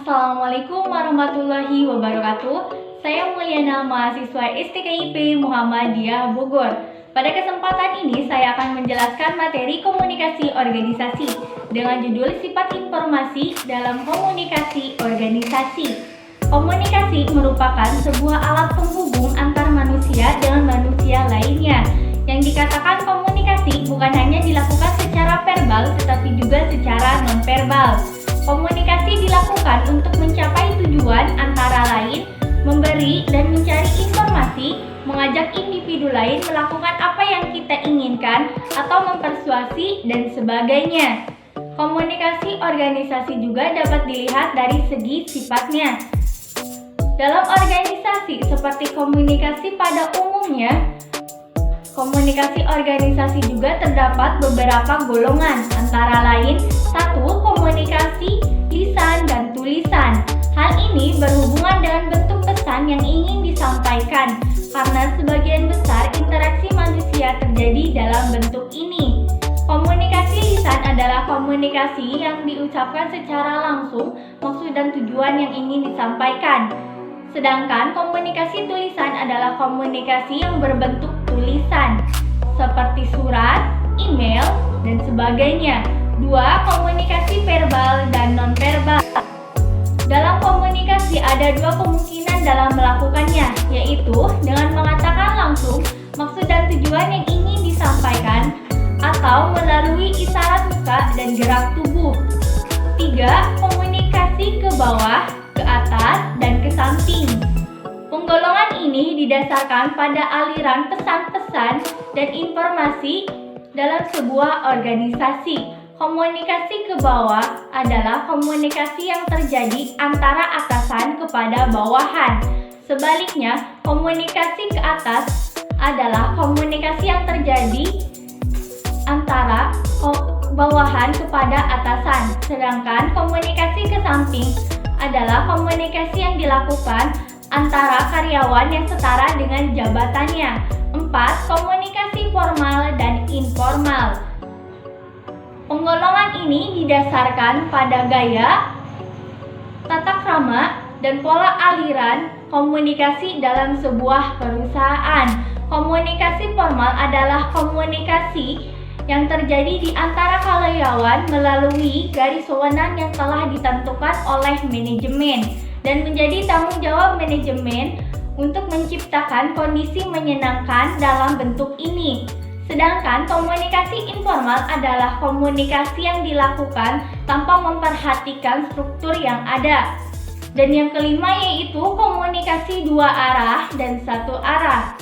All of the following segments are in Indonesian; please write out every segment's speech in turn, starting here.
Assalamualaikum warahmatullahi wabarakatuh. Saya Mulyana, mahasiswa STKIP Muhammadiyah Bogor. Pada kesempatan ini saya akan menjelaskan materi komunikasi organisasi dengan judul sifat informasi dalam komunikasi organisasi. Komunikasi merupakan sebuah alat penghubung antar manusia dengan manusia lainnya. Yang dikatakan komunikasi bukan hanya dilakukan secara verbal tetapi juga secara nonverbal. Komunikasi dilakukan untuk mencapai tujuan antara lain memberi dan mencari informasi, mengajak individu lain melakukan apa yang kita inginkan atau mempersuasi dan sebagainya. Komunikasi organisasi juga dapat dilihat dari segi sifatnya. Dalam organisasi seperti komunikasi pada umumnya, komunikasi organisasi juga terdapat beberapa golongan, antara lain 1. Komunikasi lisan dan tulisan. Hal ini berhubungan dengan bentuk pesan yang ingin disampaikan, karena sebagian besar interaksi manusia terjadi dalam bentuk ini. Komunikasi lisan adalah komunikasi yang diucapkan secara langsung, maksud dan tujuan yang ingin disampaikan. Sedangkan komunikasi tulisan adalah komunikasi yang berbentuk tulisan, seperti surat, email, dan sebagainya. 2. Komunikasi verbal dan nonverbal. Dalam komunikasi ada dua kemungkinan dalam melakukannya, yaitu dengan mengatakan langsung maksud dan tujuan yang ingin disampaikan, atau melalui isyarat muka dan gerak tubuh. 3. Komunikasi ke bawah, ke atas, dan ke samping. Penggolongan ini didasarkan pada aliran pesan-pesan dan informasi dalam sebuah organisasi. Komunikasi ke bawah adalah komunikasi yang terjadi antara atasan kepada bawahan. Sebaliknya, komunikasi ke atas adalah komunikasi yang terjadi antara bawahan kepada atasan. Sedangkan komunikasi ke samping adalah komunikasi yang dilakukan antara karyawan yang setara dengan jabatannya. 4. Komunikasi formal dan informal. Penggolongan ini didasarkan pada gaya, tata krama, dan pola aliran komunikasi dalam sebuah perusahaan. Komunikasi formal adalah komunikasi yang terjadi di antara karyawan melalui garis wewenang yang telah ditentukan oleh manajemen dan menjadi tanggung jawab manajemen untuk menciptakan kondisi menyenangkan dalam bentuk ini. Sedangkan komunikasi informal adalah komunikasi yang dilakukan tanpa memperhatikan struktur yang ada. Dan yang kelima yaitu komunikasi dua arah dan satu arah.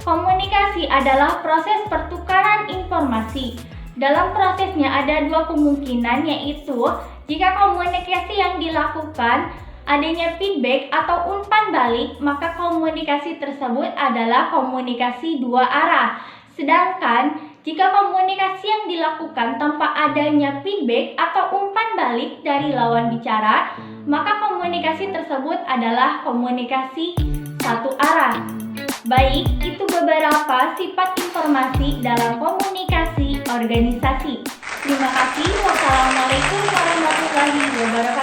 Komunikasi adalah proses pertukaran informasi. Dalam prosesnya ada dua kemungkinan, yaitu jika komunikasi yang dilakukan adanya feedback atau umpan balik, maka komunikasi tersebut adalah komunikasi dua arah. Sedangkan jika komunikasi yang dilakukan tanpa adanya feedback atau umpan balik dari lawan bicara, maka komunikasi tersebut adalah komunikasi satu arah. Baik, itu beberapa sifat informasi dalam komunikasi organisasi. Terima kasih. Wassalamualaikum warahmatullahi wabarakatuh.